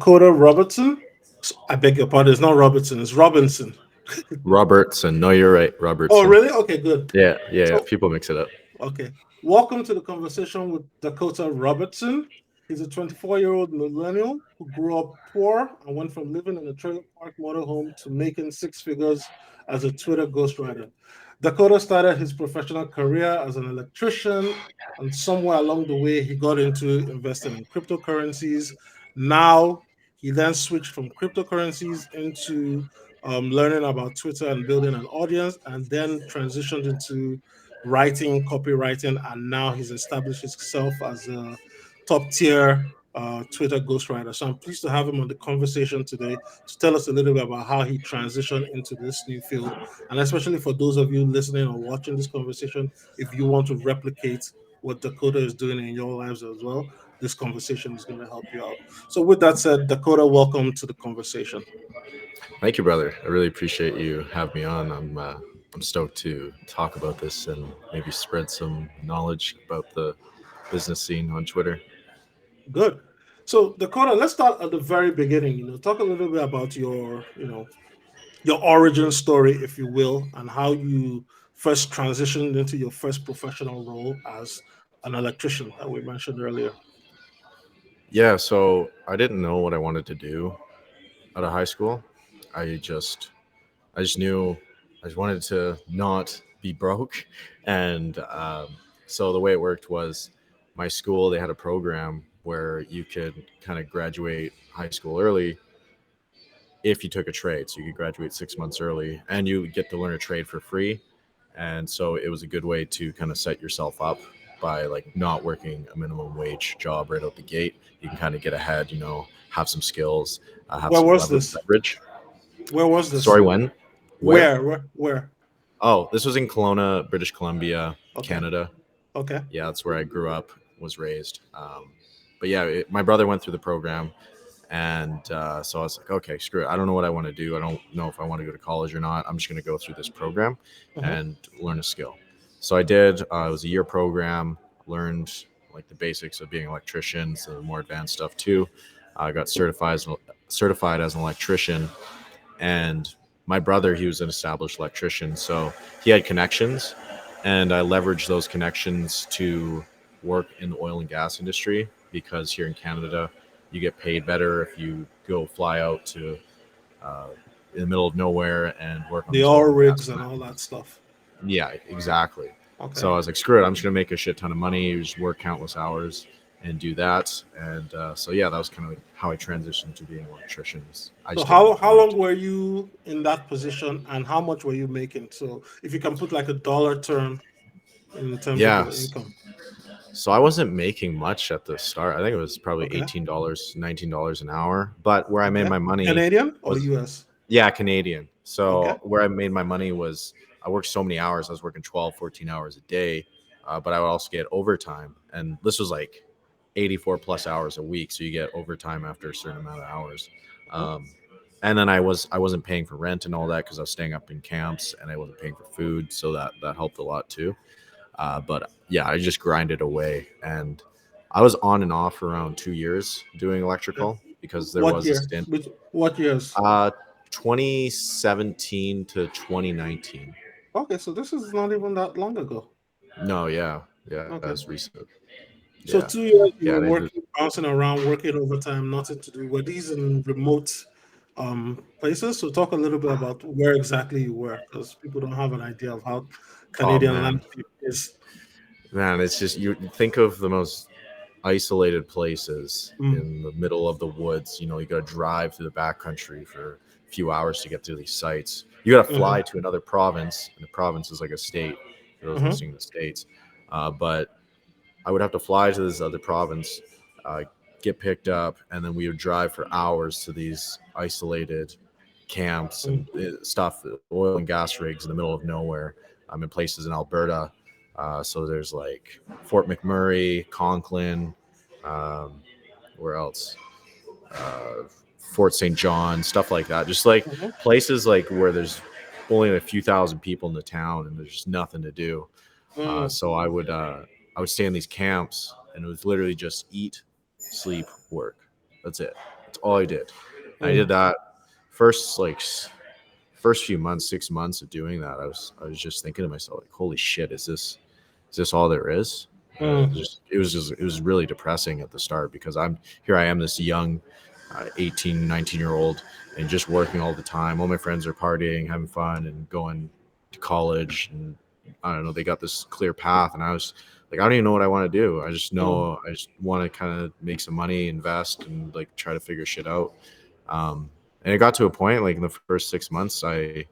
Dakota Robertson. I beg your pardon. It's not Robertson. It's Robinson. Robertson. No, you're right. Oh, Robertson. really? Okay, good. Yeah. So, People mix it up. okay. Welcome to the conversation with Dakota Robertson. He's a 24-year-old millennial who grew up poor and went from living in a trailer park motorhome to making six figures as a Twitter ghostwriter. Dakota started his professional career as an electrician, and somewhere along the way, he got into investing in cryptocurrencies. Now, he then switched from cryptocurrencies into learning about Twitter and building an audience, and then transitioned into writing, copywriting, and now he's established himself as a top tier Twitter ghostwriter. So I'm pleased to have him on the conversation today to tell us a little bit about how he transitioned into this new field. And especially for those of you listening or watching this conversation, if you want to replicate what Dakota is doing in your lives as well, this conversation is going to help you out. So with that said, Dakota, welcome to the conversation. Thank you, brother. I really appreciate you having me on. I'm stoked to talk about this and maybe spread some knowledge about the business scene on Twitter. Good. So Dakota, let's start at the very beginning. Talk a little bit about your origin story, if you will, and how you first transitioned into your first professional role as an electrician that we mentioned earlier. Yeah, so I didn't know what I wanted to do out of high school. I just I just knew I just wanted to not be broke, and so the way it worked was my school they had a program where you could kind of graduate high school early if you took a trade. So you could graduate 6 months early, and you get to learn a trade for free. And so it was a good way to kind of set yourself up by like not working a minimum wage job right out the gate. You can kind of get ahead, have some skills, have Where some was this? leverage. Where was this? Sorry, when? Where? Where? Oh, this was in Kelowna, British Columbia, Okay. Canada. Okay. Yeah, that's where I grew up, was raised. But yeah, my brother went through the program, and so I was like, okay, screw it. I don't know what I want to do. I don't know if I want to go to college or not. I'm just going to go through this program Uh-huh. and learn a skill. So I did. It was a year program. Learned like the basics of being an electrician, so more advanced stuff too. I got certified as an electrician, and my brother, he was an established electrician, so he had connections, and I leveraged those connections to work in the oil and gas industry, because here in Canada you get paid better if you go fly out to uh, in the middle of nowhere and work on The these oil oil and gas rigs and plants. all that stuff. Yeah, exactly. Okay. So I was like, screw it, I'm just gonna make a shit ton of money, just work countless hours and do that. And so yeah, that was kind of like how I transitioned to being an electrician. I So just didn't know what I how wanted long to do. were you in that position, and how much were you making? So if you can put like a dollar term in terms of Yeah, your income. so I wasn't making much at the start. I think it was probably Okay. $18, $19 an hour. But where I made Okay. my money Canadian or was, US? yeah, Canadian. Okay. So where I made my money was I worked so many hours. I was working 12, 14 hours a day. But I would also get overtime. And this was like 84 plus hours a week. So you get overtime after a certain amount of hours. Mhm. Um, and then I wasn't paying for rent and all that because I was staying up in camps, and I wasn't paying for food. So that helped a lot too. But yeah, I just grinded away, and I was on and off for around 2 years doing Okay. electrical because there What was a year? stint. What years? Uh, 2017 to 2019. Okay, so this is not even that long ago. No, yeah, Okay. that's recent. So Yeah, 2 years you yeah, were and I did. working, bouncing around, working overtime, nothing to do. Were these in remote places? So talk a little bit about where exactly you were, because people don't have an idea of how Oh Canadian man, landscape is. man, it's just you think of the most isolated places Mm. in the middle of the woods. You got to drive through the backcountry for a few hours to get to these sites. You got to Hmm. fly to another province, and the province is like a state for those Hmm. listening to the states. But I would have to fly to this other province, uh, get picked up, and then we would drive for hours to these isolated camps and stuff, oil and gas rigs in the middle of nowhere. I'm in places in Alberta. So there's like Fort McMurray, Conklin, um, where else? Uh, Fort St. John, stuff like that. Just like Hmm. places like where there's only a few thousand people in the town and there's just nothing to do. Mm. So I would stay in these camps, and it was literally just eat, sleep, work. That's it. That's all I did. And I Mm, did that first first few months, 6 months of doing that. I was just thinking to myself like, holy shit, is this all there is? mm, It was really depressing at the start because I am this young 18, 19-year old and just working all the time. All my friends are partying, having fun, and going to college. And I don't know, they got this clear path. And I was like, I don't even know what I want to do. I just mm, know I just want to kind of make some money, invest, and like try to figure shit out. And it got to a point like in the first 6 months, I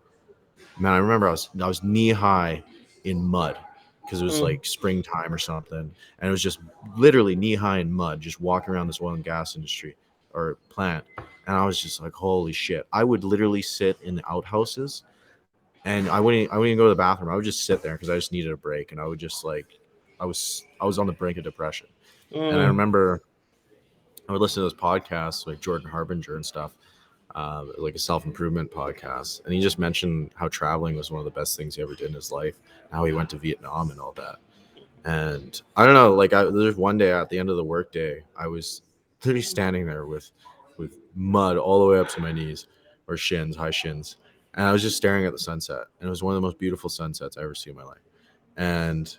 remember I was knee high in mud because it was mm, like springtime or something, and it was just literally knee high in mud, just walking around this oil and gas industry or plant, and I was just like, holy shit! I would literally sit in the outhouses, and I wouldn't even go to the bathroom. I would just sit there because I just needed a break, and I would just like, I was on the brink of depression, and I mm, remember I would listen to those podcasts like Jordan Harbinger and stuff, like a self improvement podcast, and he just mentioned how traveling was one of the best things he ever did in his life, how he went to Vietnam and all that. And I don't know, like there's one day at the end of the workday, I was literally standing there with mud all the way up to my knees or shins, high shins, and I was just staring at the sunset, and it was one of the most beautiful sunsets I ever see in my life. And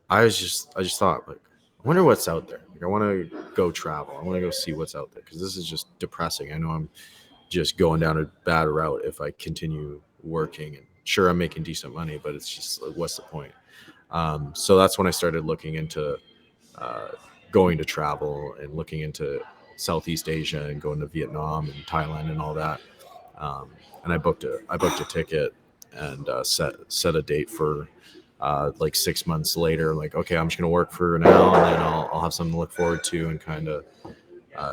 I just thought like, I wonder what's out there. Like I want to go travel. I want to go see what's out there because this is just depressing. I know I'm just going down a bad route if I continue working. And sure, I'm making decent money, but it's just like, what's the point? So that's when I started looking into uh, going to travel and looking into Southeast Asia and going to Vietnam and Thailand and all that. Um, and I booked a ticket and set a date for like 6 months later. Like, okay, I'm just gonna work for now, and then I'll have something to look forward to, and kind of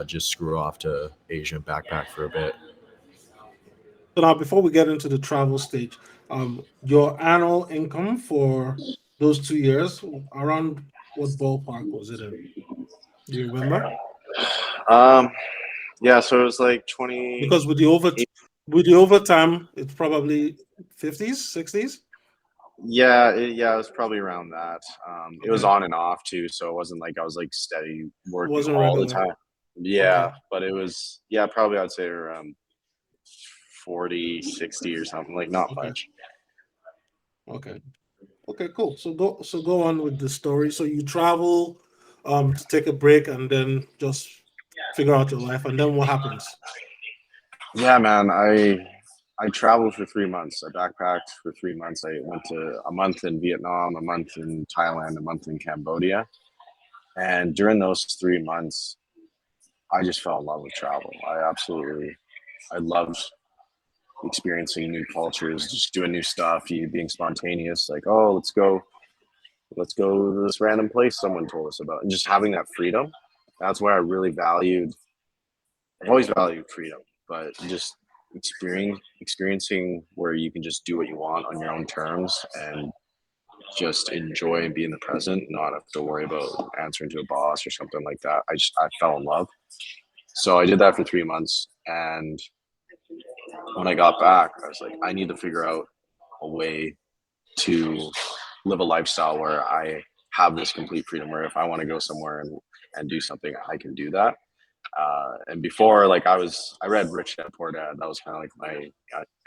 just screw off to Asia and backpack for a bit. So now, before we get into the travel stage, your annual income for those 2 years, around what ballpark was it in? Do you remember? Um, yeah, so it was like 20. Because with the overtime, it's probably 50s, 60s. Yeah, it was probably around that. It was Okay, on and off too, so it wasn't like I was like steady it working wasn't all the regular. time. Yeah, Okay, but it was, yeah, probably I'd say around 40, 60 or something, like not okay, much. okay, okay. Cool. So go on with the story. So you travel, to take a break and then just figure out your life, and then what happens? Yeah, man, I traveled for 3 months. I backpacked for 3 months. I went to a month in Vietnam, a month in Thailand, a month in Cambodia. And during those 3 months, I just fell in love with travel. I loved experiencing new cultures, just doing new stuff, you being spontaneous, like, oh, let's go to this random place someone told us about, and just having that freedom. That's where I really valued. I've always valued freedom, but just experiencing where you can just do what you want on your own terms and just enjoy and be in the present, not have to worry about answering to a boss or something like that. I fell in love. So I did that for 3 months, and when I got back, I was like, I need to figure out a way to live a lifestyle where I have this complete freedom, where if I want to go somewhere and do something, I can do that. And before, like I read Rich Dad Poor Dad. That was kind of like my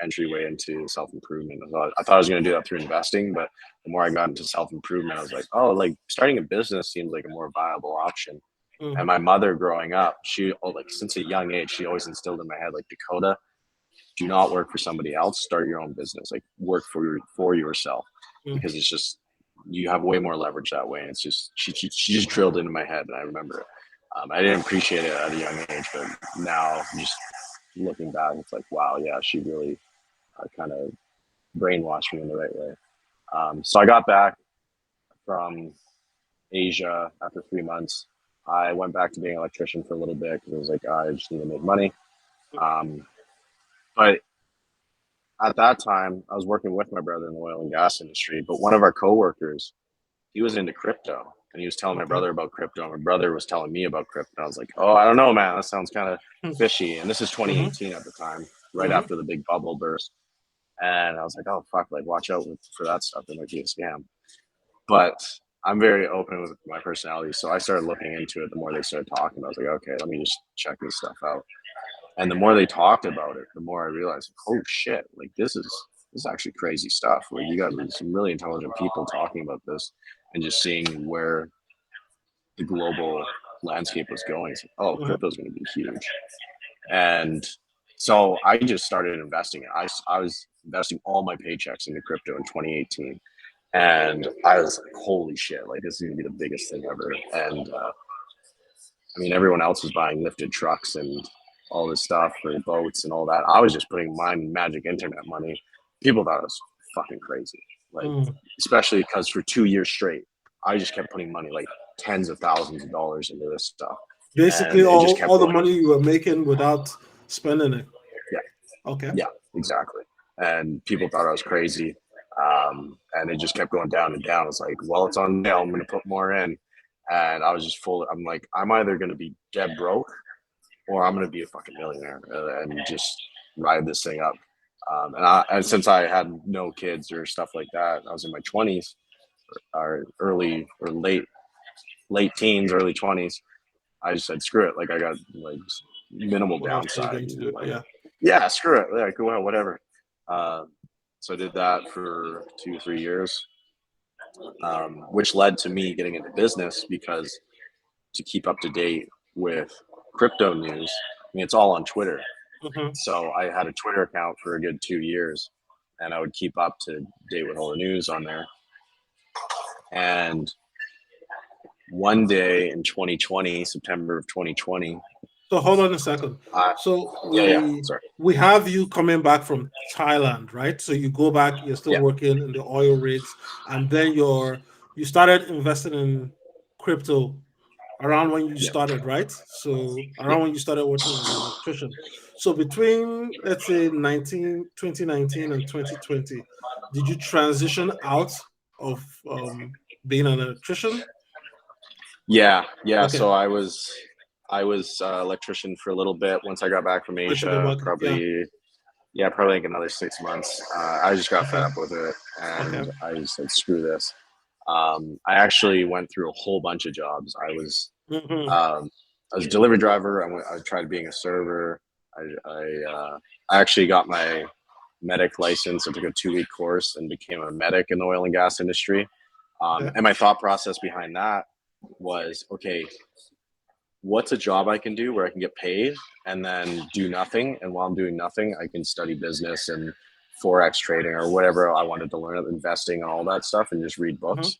entryway into self improvement. I thought I was going to do that through investing, but the more I got into self improvement, I was like, oh, like starting a business seems like a more viable option. Mm, And my mother, growing up, like since a young age, she always instilled in my head, like, Dakota, do not work for somebody else. Start your own business. Like, work for yourself, mm. because it's just, you have way more leverage that way. And it's just, she just drilled into my head, and I remember it. I didn't appreciate it at a young age, but now just looking back, it's like, wow, yeah, she really kind of brainwashed me in the right way. So I got back from Asia after 3 months. I went back to being an electrician for a little bit because I was like, I just need to make money. Um, but at that time, I was working with my brother in the oil and gas industry. But one of our coworkers, he was into crypto, and he was telling my Okay. brother about crypto. And my brother was telling me about crypto. I was like, oh, I don't know, man. That sounds kind of fishy. And this is Mm-hmm. 2018 at the time, right Mm-hmm. after the big bubble burst. And I was like, oh, fuck, like, watch out for that stuff. It might be a scam. But I'm very open with my personality. So I started looking into it the more they started talking. I was like, okay, let me just check this stuff out. And the more they talked about it, the more I realized, oh shit, like this is actually crazy stuff. Like you got some really intelligent people talking about this and just seeing where the global landscape was going. It's like, oh, Mhm. crypto is going to be huge. And so I just started investing. I was investing all my paychecks into crypto in 2018. And I was like, holy shit, like this is going to be the biggest thing ever. And I mean, everyone else was buying lifted trucks and all this stuff for boats and all that. I was just putting my magic internet money. People thought it was fucking crazy. Like, Mm. especially because for 2 years straight, I just kept putting money, like tens of thousands of dollars into this stuff. Basically, And it just kept all the going. money you were making without spending it. Yeah. Okay. Yeah, exactly. And people thought I was crazy. And it just kept going down and down. I was like, well, it's on sale. I'm going to put more in. And I was just full. I'm like, I'm either going to be dead broke or I'm going to be a fucking millionaire and just ride this thing up. And since I had no kids or stuff like that, I was in my 20s or early or late teens, early 20s. I just said, screw it. Like I got like minimal What else are you downside. going to do? Like, Yeah. yeah, screw it. Like, well, whatever. Uh, so I did that for 2 3 years, which led to me getting into business because to keep up to date with crypto news, I mean, it's all on Twitter. Mhm. So I had a Twitter account for a good 2 years, and I would keep up to date with all the news on there. And one day in 2020, September of 2020, So hold on a second. uh, So yeah, sorry, we have you coming back from Thailand, right? So you go back, you're still yeah, working in the oil rigs, and then you started investing in crypto around when you yeah, started, right? So yeah, around when you started working as an electrician. So between let's say 2019 and 2020, did you transition out of being an electrician? yeah. Okay, So I was electrician for a little bit. Once I got back from wait till the Asia, market. Yeah. probably like another 6 months. I just got fed Okay. up with it, Okay. and I just said, screw this. I actually went through a whole bunch of jobs. Hmm. Um, I was a delivery driver. I tried being a server. I actually got my medic license. I took a 2 week course and became a medic in the oil and gas industry. Okay. And my thought process behind that was, okay, what's a job I can do where I can get paid and then do nothing? And while I'm doing nothing, I can study business and Forex trading or whatever I wanted to learn, investing and all that stuff, and just read Hmm. books.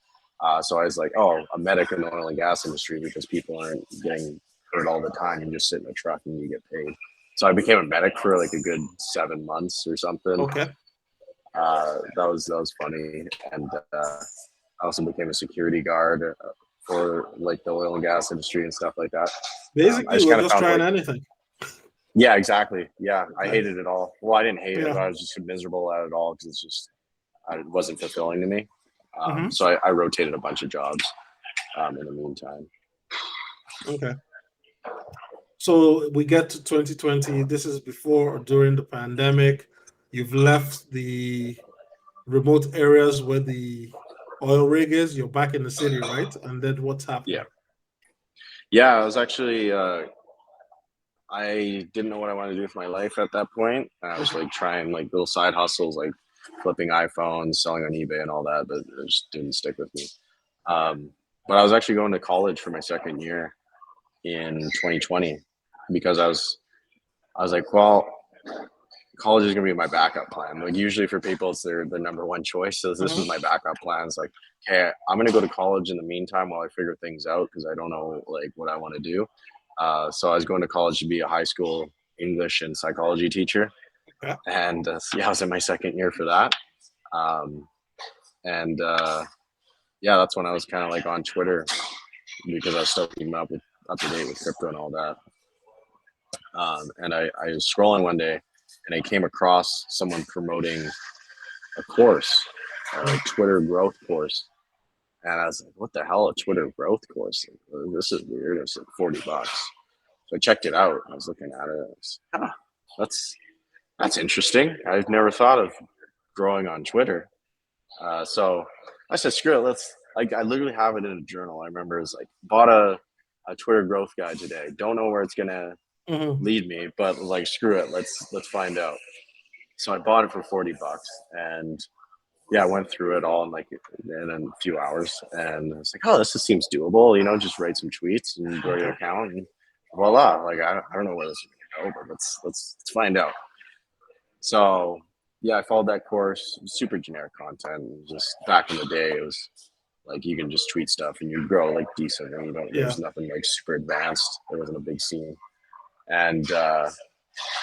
So I was like, oh, a medic in the oil and gas industry because people aren't getting hurt all the time. You just sit in a truck and you get paid. So I became a medic for like a good 7 months or something. Okay. That was funny, and I also became a security guard for like the oil and gas industry and stuff like that. I Basically, just we're kind of just found trying like, anything. yeah, exactly. Yeah, I Okay. hated it all. Well, I didn't hate it, Yeah. but I was just miserable at it all because it wasn't fulfilling to me. Hmm. So I rotated a bunch of jobs in the meantime. Okay. So we get to 2020. This is before or during the pandemic. You've left the remote areas where the oil rig is. You're back in the city, right? And then what's Yeah, happening? yeah. I was actually I didn't know what I wanted to do with my life at that point. I was like trying like little side hustles, like flipping iPhones, selling on eBay, and all that, but it just didn't stick with me. But I was actually going to college for my second year in 2020 because I was like, well, college is gonna be my backup plan. Like usually for people, it's their number one choice. So this Hmm. was my backup plan. It's like, hey, I'm gonna go to college in the meantime while I figure things out because I don't know like what I want to do. So I was going to college to be a high school English and psychology teacher, Okay. and yeah, I was in my second year for that. Um, and yeah, that's when I was kind of like on Twitter because I was still keeping up to date with crypto and all that. And I was scrolling one day and I came across someone promoting a course, a Twitter growth course. And I was like, what the hell, a Twitter growth course? Like, this is weird. It's like $40. So I checked it out. I was looking at it. I was, that's that's interesting. I've never thought of growing on Twitter. So I said, screw it. Let's like I literally have it in a journal. I remember it's like bought a Twitter growth guide today. Don't know where it's gonna lead me, but like screw it, let's find out. So I bought it for $40, and yeah, I went through it all in a few hours, and I was like, oh, this just seems doable. Just write some tweets and grow your account, and voila. Like I don't know where this is gonna go, but let's find out. So yeah, I followed that course. Super generic content. Just back in the day, it was like you can just tweet stuff and you grow like decent, and there's nothing like super advanced. There wasn't a big scene, and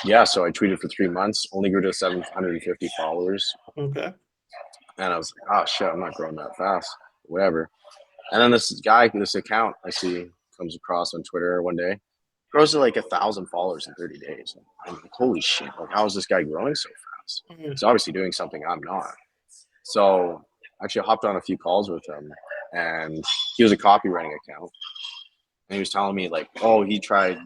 yeah, so I tweeted for 3 months, only grew to 750 followers. Okay. And I was like, oh shit, I'm not growing that fast. Whatever. And then this account I see comes across on Twitter one day, grows to like 1,000 followers in 30 days. I'm like, holy shit, like how is this guy growing so fast? He's obviously doing something I'm not. So actually I hopped on a few calls with him, and he was a copywriting account. And he was telling me like, oh, he tried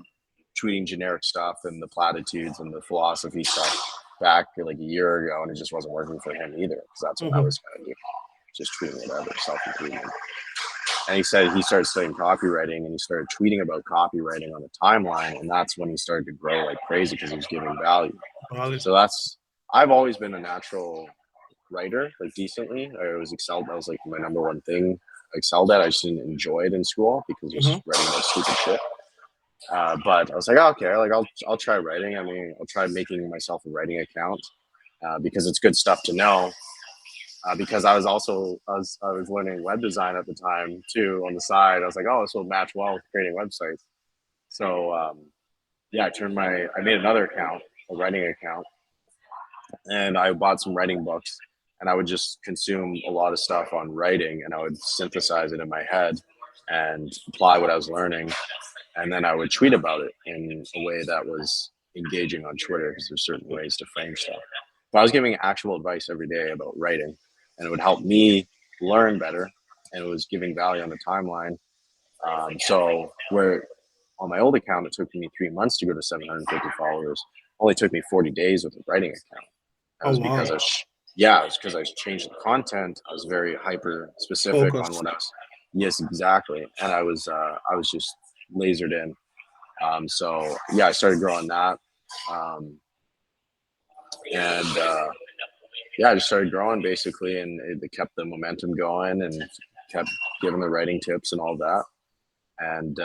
tweeting generic stuff and the platitudes and the philosophy stuff back like a year ago, and it just wasn't working for him either, because that's what I was kind of doing, just tweeting whatever, self-improvement. And he said he started studying copywriting, and he started tweeting about copywriting on the timeline, and that's when he started to grow like crazy because he was giving value. So I've always been a natural writer, like decently. I was excelled. That was like my number one thing I excelled at. I just didn't enjoy it in school because just writing about stupid shit. But I was like, oh, okay, like I'll try writing. I mean, I'll try making myself a writing account because it's good stuff to know. Because I was learning web design at the time too on the side. I was like, oh, this will match well with creating websites. So yeah, I made another account, a writing account, and I bought some writing books, and I would just consume a lot of stuff on writing, and I would synthesize it in my head and apply what I was learning. And then I would tweet about it in a way that was engaging on Twitter, because there's certain ways to frame stuff. But I was giving actual advice every day about writing, and it would help me learn better, and it was giving value on the timeline. So where on my old account, it took me 3 months to go to 750 followers. Only took me 40 days with a writing account. That was because it was because I changed the content. I was very hyper specific on what I was. Yes, exactly. And I was just lasered in. So yeah, I started growing that. Yeah, I just started growing basically, and it kept the momentum going and kept giving the writing tips and all that. And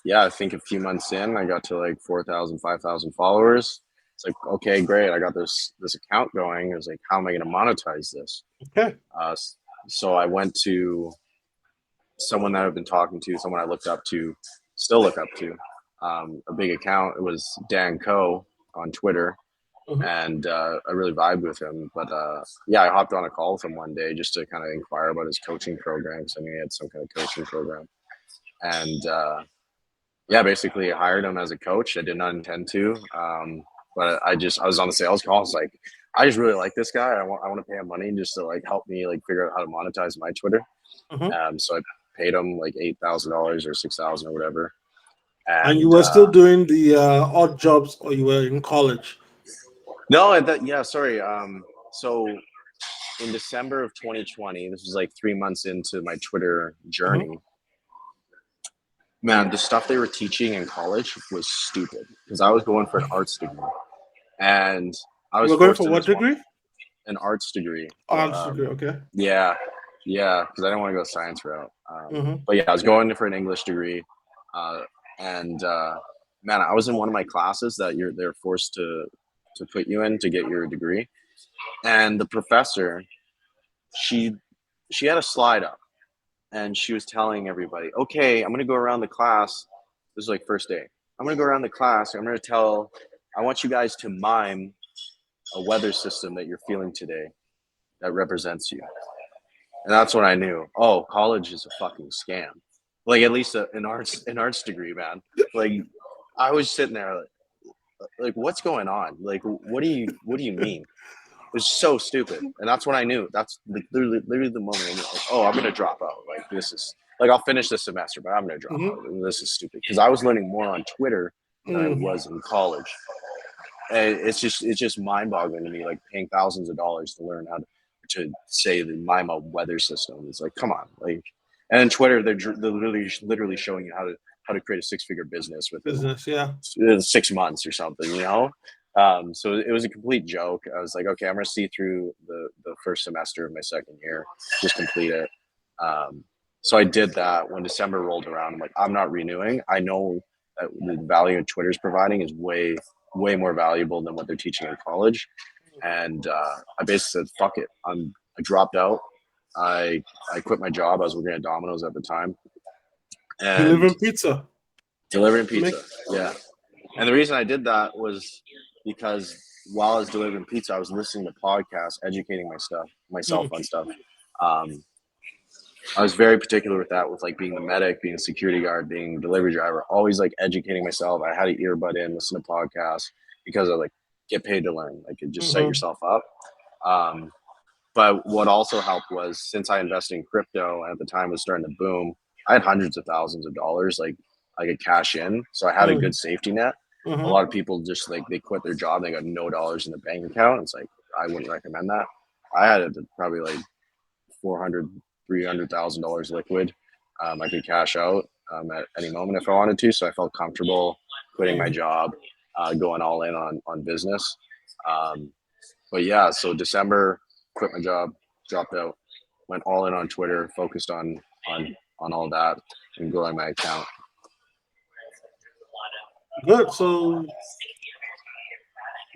yeah, I think a few months in, I got to like 4,000, 5,000 followers. It's like, okay, great. I got this account going. I was like, how am I going to monetize this? Okay. So I went to someone that I've been talking to, someone I looked up to, still look up to, a big account. It was Dan Coe on Twitter. And I really vibed with him. But yeah, I hopped on a call with him one day just to kind of inquire about his coaching programs. I mean, he had some kind of coaching program. And yeah, basically I hired him as a coach. I did not intend to. But I was on the sales call. I was like, I just really like this guy. I want to pay him money just to like help me like figure out how to monetize my Twitter. So I paid him like $8,000 or $6,000 or whatever. And you were still doing the odd jobs, or you were in college? No, sorry. So in December of 2020, this was like 3 months into my Twitter journey. Man, the stuff they were teaching in college was stupid, because I was going for an arts degree, and I was going for what degree? An arts degree. Arts degree, okay. Yeah, because I didn't want to go science route. But yeah, I was going for an English degree, and man, I was in one of my classes that they're forced to put you in to get your degree, and the professor, she had a slide up, and she was telling everybody, okay, I'm going to go around the class. This is like first day. I'm going to go around the class. I'm going to I want you guys to mime a weather system that you're feeling today that represents you. And that's when I knew, oh, college is a fucking scam. Like, at least an arts degree, man. Like, I was sitting there like, what's going on? Like, what do you mean? It was so stupid. And that's when I knew. That's like literally the moment I knew, like, oh, I'm gonna drop out. Like, this is like, I'll finish this semester, but I'm gonna drop out. This is stupid, because I was learning more on Twitter than I was in college. And it's just mind-boggling to me, like paying thousands of dollars to learn how to say the mime a weather system. It's like, come on, like. And then Twitter, they're literally showing you how to how to create a 6-figure business within Business, yeah. 6 months or something, you know. So it was a complete joke. I was like, okay, I'm gonna see through the first semester of my second year, just complete it. So I did that. When December rolled around, I'm like, I'm not renewing. I know that the value Twitter's providing is way more valuable than what they're teaching in college. And I basically said, fuck it. I dropped out. I quit my job. I was working at Domino's at the time. And Delivering pizza. delivering pizza. Yeah. And the reason I did that was because while I was delivering pizza, I was listening to podcasts, educating myself on stuff. I was very particular with that, with like being the medic, being a security guard, being a delivery driver, always like educating myself. I had an earbud in, listen to podcasts because I like get paid to learn. Like, just set yourself up. But what also helped was, since I invested in crypto and at the time was starting to boom, I had hundreds of thousands of dollars like I could cash in. So I had a good safety net. A lot of people just like, they quit their job, they got no dollars in the bank account. It's like, I wouldn't recommend that. I had probably like $300,000 liquid. I could cash out at any moment if I wanted to. So I felt comfortable quitting my job, going all in on business. But yeah, so December, quit my job, dropped out, went all in on Twitter, focused on all that and growing my account. Good. So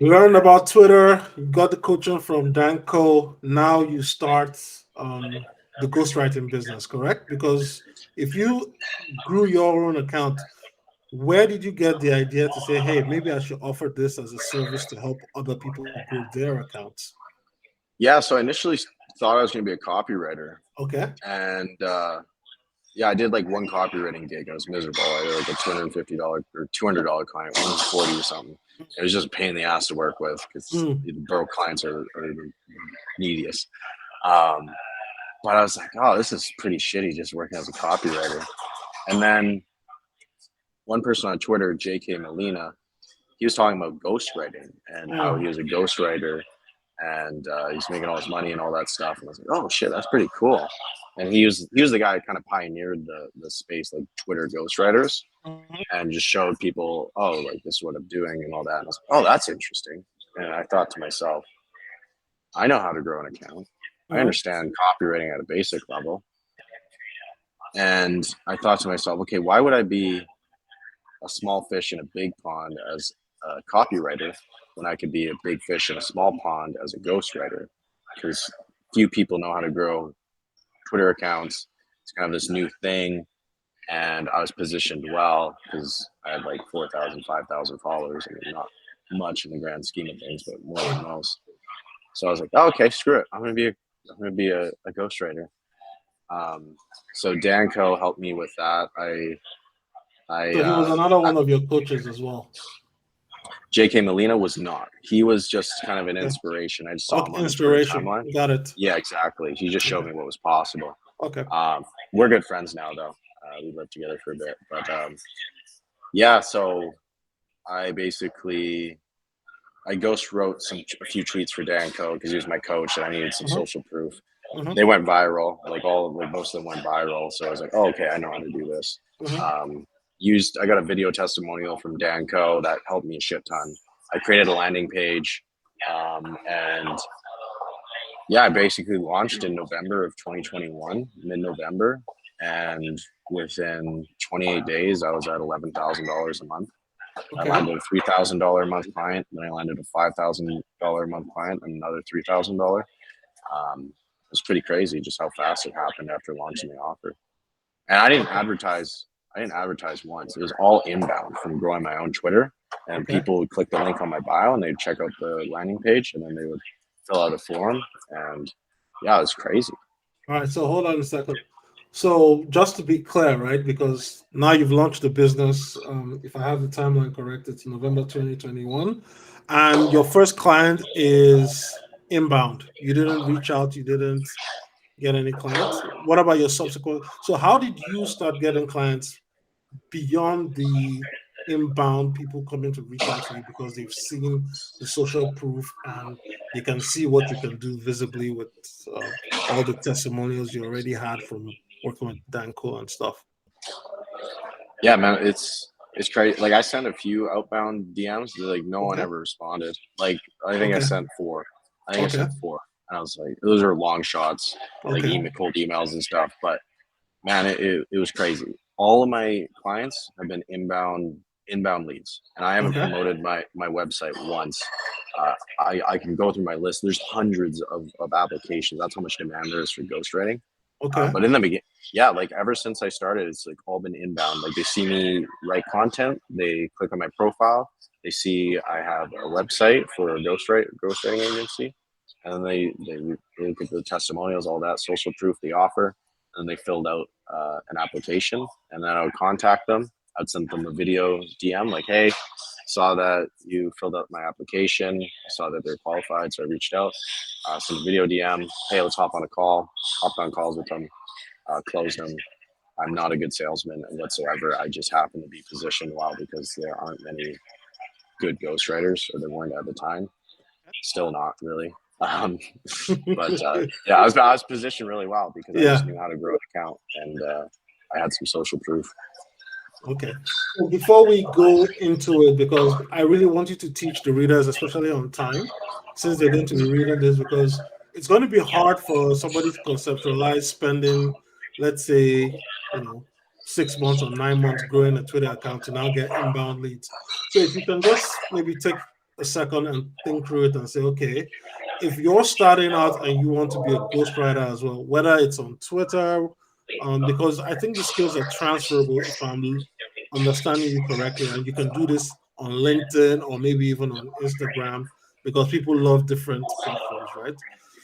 you learned about Twitter, you got the coaching from Danco. Now you start the ghostwriting business, correct? Because if you grew your own account, where did you get the idea to say, hey, maybe I should offer this as a service to help other people grow their accounts? Yeah, so I initially thought I was going to be a copywriter. Okay. And yeah, I did like one copywriting gig. I was miserable. I did like a $250 or $200 client, 140 or something. It was just a pain in the ass to work with because the broke clients are the neediest. But I was like, oh, this is pretty shitty just working as a copywriter. And then one person on Twitter, JK Molina, he was talking about ghostwriting and how he was a ghostwriter and he's making all his money and all that stuff. And I was like, oh shit, that's pretty cool. And he was the guy who kind of pioneered the space, like Twitter ghostwriters, and just showed people, oh, like this is what I'm doing and all that. And I was like, oh, that's interesting. And I thought to myself, I know how to grow an account. I understand copywriting at a basic level. And I thought to myself, okay, why would I be a small fish in a big pond as a copywriter when I could be a big fish in a small pond as a ghostwriter? Because few people know how to grow Twitter accounts. It's kind of this new thing. And I was positioned well because I had like 4,000, 5,000 followers. I mean, not much in the grand scheme of things, but more than most. So I was like, oh, okay, screw it. I'm gonna be a ghostwriter. So Danco helped me with that. So he was another one of your coaches as well. JK Molina was not. He was just kind of an inspiration. I just saw him on the Twitter timeline. Got it. Yeah, exactly. He just showed me what was possible. Okay. We're good friends now, though. We lived together for a bit, but yeah. So I ghost wrote a few tweets for Danco because he was my coach and I needed some social proof. They went viral. Most of them went viral. So I was like, oh, okay, I know how to do this. I got a video testimonial from Danco that helped me a shit ton. I created a landing page, and yeah, I basically launched in November of 2021, mid-November, and within 28 days, I was at $11,000 a month. Okay. I landed a $3,000 a month client, then I landed a $5,000 a month client, and another $3,000. It was pretty crazy just how fast it happened after launching the offer. And I didn't advertise once. It was all inbound from growing my own Twitter. And people would click the link on my bio and they'd check out the landing page and then they would fill out a form. And yeah, it was crazy. All right. So hold on a second. So just to be clear, right? Because now you've launched the business. If I have the timeline correct, it's November 2021. And your first client is inbound. You didn't reach out. You didn't get any clients. What about your subsequent? So how did you start getting clients beyond the inbound people coming to reach out to you because they've seen the social proof and they can see what you can do visibly with all the testimonials you already had from working with Danco and stuff? Yeah, man, it's crazy. Like I sent a few outbound DMs, like no one Okay. ever responded. Like I think I Okay. sent four. I think I Okay. sent four, and I was like, those are long shots, like Okay. cold emails and stuff. But man, it was crazy. All of my clients have been inbound leads, and I haven't Okay. promoted my website once. I can go through my list. There's hundreds of applications. That's how much demand there is for ghostwriting. Okay. But in the beginning, yeah, like ever since I started, it's like all been inbound. Like they see me write content, they click on my profile, they see I have a website for a ghostwriting agency, and then they look at the testimonials, all that social proof they offer, and they filled out an application, and then I would contact them. I'd send them a video DM like, hey, saw that you filled out my application. I saw that they're qualified, so I reached out, sent a video DM. Hey, let's hop on a call. Hopped on calls with them, closed them. I'm not a good salesman whatsoever. I just happen to be positioned well because there aren't many good ghostwriters, or there weren't at the time. Still not really. Um, but yeah, I was positioned really well because I just Yeah. knew how to grow an account, and I had some social proof. Okay. So before we go into it, because I really want you to teach the readers, especially on time, since they're going to be reading this, because it's going to be hard for somebody to conceptualize spending, let's say, 6 months or 9 months growing a Twitter account to now get inbound leads. So if you can just maybe take a second and think through it and say, okay, if you're starting out and you want to be a ghostwriter as well, whether it's on Twitter, because I think the skills are transferable if I'm understanding you correctly, and you can do this on LinkedIn or maybe even on Instagram because people love different platforms, right?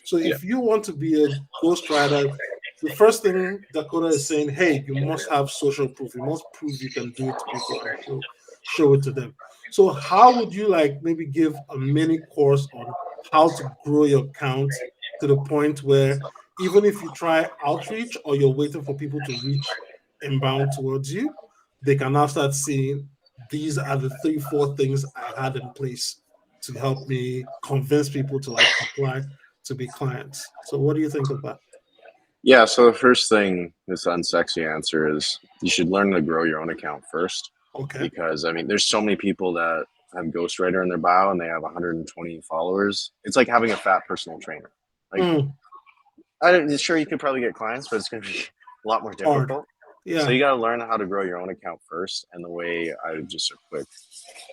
So Yeah. if you want to be a ghostwriter, the first thing Dakota is saying, hey, you must have social proof. You must prove you can do it to people and show it to them. So how would you like maybe give a mini course on how to grow your account to the point where even if you try outreach or you're waiting for people to reach inbound towards you, they can now start seeing these are the 3, 4 things I had in place to help me convince people to like apply to be clients. So what do you think of that? Yeah, so the first thing, this unsexy answer is you should learn to grow your own account first. Okay. Because I mean, there's so many people that have ghostwriter in their bio and they have 120 followers. It's like having a fat personal trainer. Like, Mm, I'm sure you could probably get clients, but it's going to be a lot more hard. difficult. So Yeah. you got to learn how to grow your own account first. And the way I would just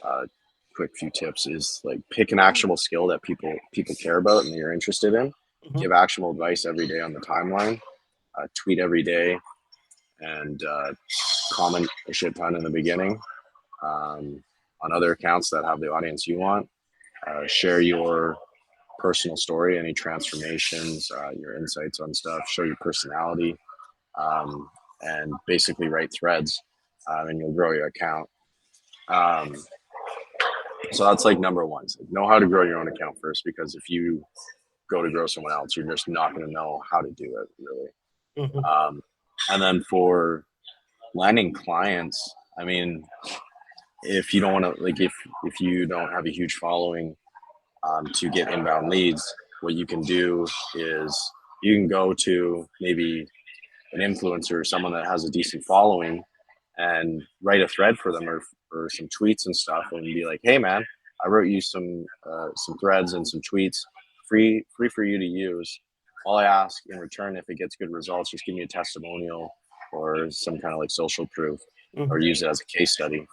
uh, quick few tips is like pick an actionable skill that people care about and that you're interested in. Mhm. Give actionable advice every day on the timeline. Tweet every day, and comment a shit ton in the beginning on other accounts that have the audience you want. Share your personal story, any transformations, your insights on stuff. Show your personality, um, and basically write threads, and you'll grow your account. Um, so that's like number one. So know how to grow your own account first, because if you go to grow someone else, you're just not going to know how to do it really. Mhm. And then for landing clients, I mean, if you don't want to, like, if you don't have a huge following to get inbound leads, what you can do is you can go to maybe an influencer or someone that has a decent following and write a thread for them, or some tweets and stuff, and be like, hey man, I wrote you some threads and some tweets, free for you to use. All I ask in return, if it gets good results, just give me a testimonial or some kind of like social proof, or Mhm. use it as a case study.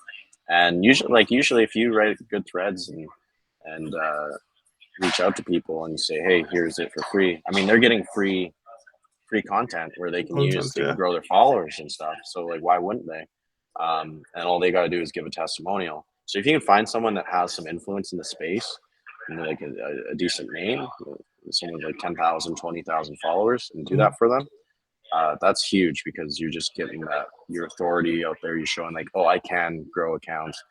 And usually if you write good threads and reach out to people and say, hey, here's it for free, I mean, they're getting free content where they can use Content, to yeah. grow their followers and stuff. So like, why wouldn't they? And all they got to do is give a testimonial. So if you can find someone that has some influence in the space, and like a decent name, someone with like 10,000, 20,000 followers, and do Mhm. that for them, that's huge, because you're just getting that your authority out there. You're showing like, oh, I can grow accounts.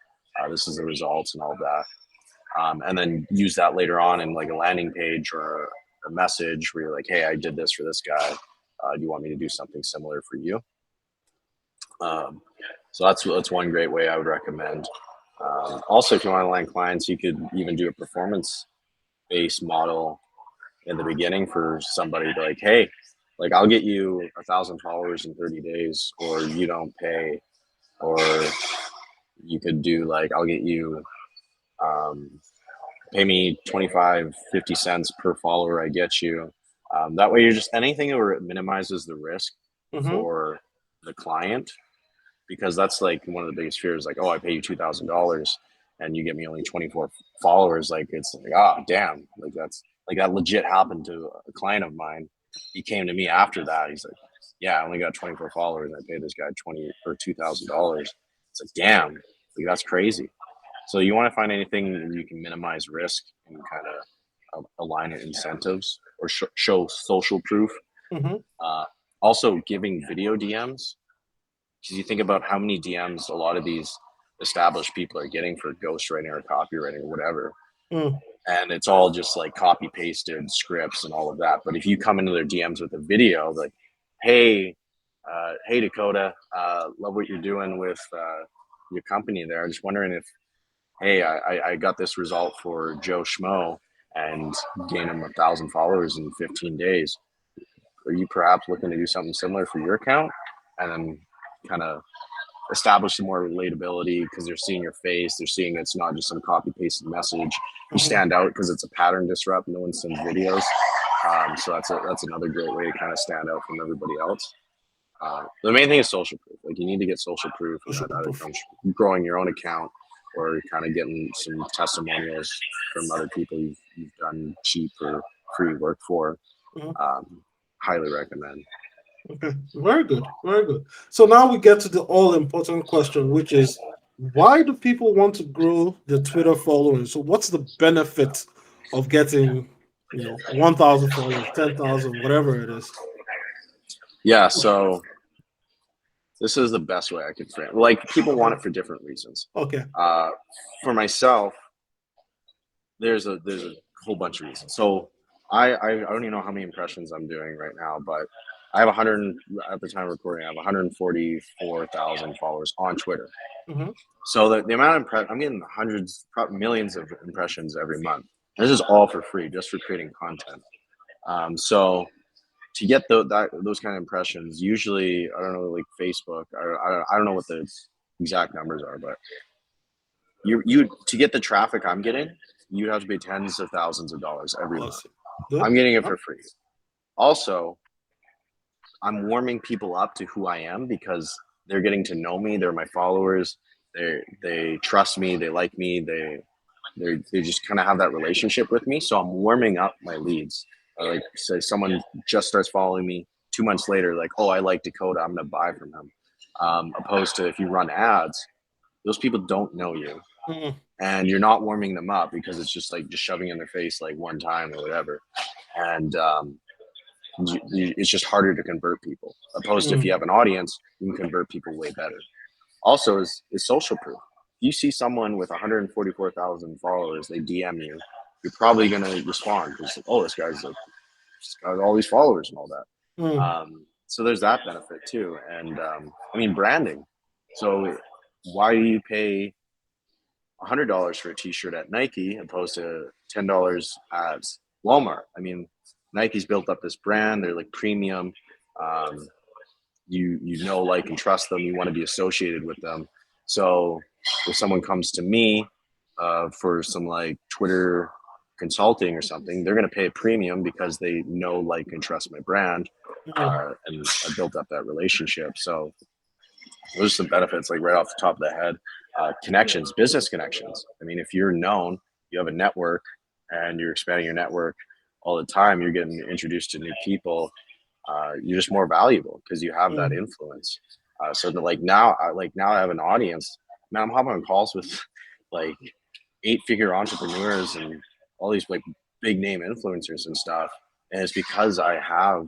This is the results and all that. And then use that later on in like a landing page or a message where you're like, hey, I did this for this guy. Do you want me to do something similar for you? Um, so that's one great way I would recommend. Also, if you want to land clients, you could even do a performance-based model in the beginning for somebody to like, hey, like I'll get you 1,000 followers in 30 days, or you don't pay Or you could do like, I'll get you, pay me 25, 50 cents per follower I get you. That way you're just anything where it minimizes the risk Mm-hmm. for the client, because that's like one of the biggest fears, like, oh, I pay you $2,000 and you get me only 24 followers. Like, it's like, oh, damn. Like, that's like, that legit happened to a client of mine. He came to me after that. He's like, yeah, I only got 24 followers. I paid this guy 20 or $2,000. It's like, damn, like, that's crazy. So you want to find anything where you can minimize risk and kind of align incentives or show social proof. Mm-hmm. Uh, Also, giving video DMs, because you think about how many DMs a lot of these established people are getting for ghostwriting or copywriting or whatever. Mm. And it's all just like copy pasted scripts and all of that. But if you come into their DMs with a video, like, hey, hey Dakota, love what you're doing with your company there. I'm just wondering if, hey, I got this result for Joe Schmo and gained him 1,000 followers in 15 days. Are you perhaps looking to do something similar for your account? And then kind of establish some more relatability, because they're seeing your face, they're seeing it's not just some copy pasted message. You stand out because it's a pattern disrupt. No one sends videos, so that's another great way to kind of stand out from everybody else. The main thing is social proof. Like, you need to get social proof, and Social that either proof. comes from growing your own account or kind of getting some testimonials from other people you've done cheap or free work for. Mm-hmm. Highly recommend. Okay, very good, very good. So now we get to the all-important question, which is, why do people want to grow their Twitter following? So what's the benefit of getting, 1,000 followers, 10,000, whatever it is? Yeah, so this is the best way I could frame it. Like, people want it for different reasons. Okay. For myself, there's a whole bunch of reasons. So I don't even know how many impressions I'm doing right now, but I have 100 at the time of recording. I have 144,000 followers on Twitter. Mm-hmm. So the amount of I'm getting hundreds, millions of impressions every month. This is all for free, just for creating content. So to get those kind of impressions, usually, I don't know, like Facebook, I don't know what the exact numbers are, but you to get the traffic I'm getting, you have to pay tens of thousands of dollars every month. Good. I'm getting it for free. Also, I'm warming people up to who I am because they're getting to know me. They're my followers. They trust me. They like me. They just kind of have that relationship with me. So I'm warming up my leads. Like, say someone just starts following me 2 months later, like, oh, I like Dakota, I'm gonna buy from him. Opposed to if you run ads, those people don't know you. Mm-hmm. And you're not warming them up because it's just like just shoving in their face like one time or whatever. And it's just harder to convert people. Opposed to if you have an audience, you can convert people way better. Also, is social proof. If you see someone with 144,000 followers, they DM you, you're probably going to respond because, oh, this guy's got all these followers and all that. Mm-hmm. So there's that benefit too. And I mean, branding. So why do you pay $100 for a t-shirt at Nike opposed to $10 at Walmart? I mean, Nike's built up this brand. They're like premium. You like and trust them. You want to be associated with them. So if someone comes to me for some like Twitter consulting or something, they're going to pay a premium because they know, like, and trust my brand, and I built up that relationship. So those are some benefits, like right off the top of the head. Connections, business connections. I mean, if you're known, you have a network, and you're expanding your network all the time, you're getting introduced to new people. You're just more valuable because you have that influence. So that now I have an audience. Man, I'm hopping on calls with like 8-figure entrepreneurs and all these like big name influencers and stuff, and it's because I have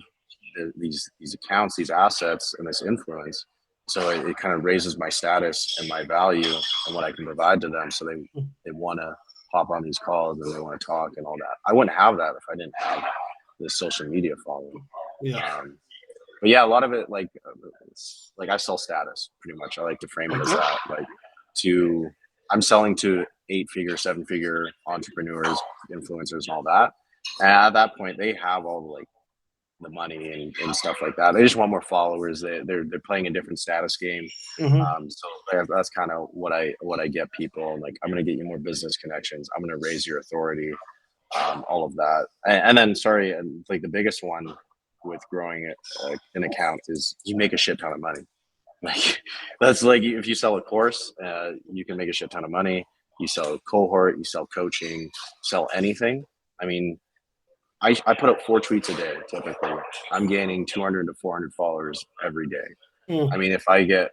these accounts, these assets, and this influence. So it kind of raises my status and my value and what I can provide to them. So they want to hop on these calls and they want to talk and all that. I wouldn't have that if I didn't have this social media following. Yeah. But yeah, a lot of it, like I sell status pretty much. I like to frame it as that. Like, I'm selling to 8-figure, 7-figure entrepreneurs, influencers, and all that. And at that point, they have all the like the money and stuff like that. They just want more followers. They're playing a different status game. So that's kind of what I get people like. I'm gonna get you more business connections. I'm gonna raise your authority. All of that, and then sorry, and like the biggest one with growing an account is you make a shit ton of money. Like that's like if you sell a course, you can make a shit ton of money. You sell a cohort, you sell coaching, sell anything. I mean, I put up 4 tweets a day typically. I'm gaining 200 to 400 followers every day. I mean, if I get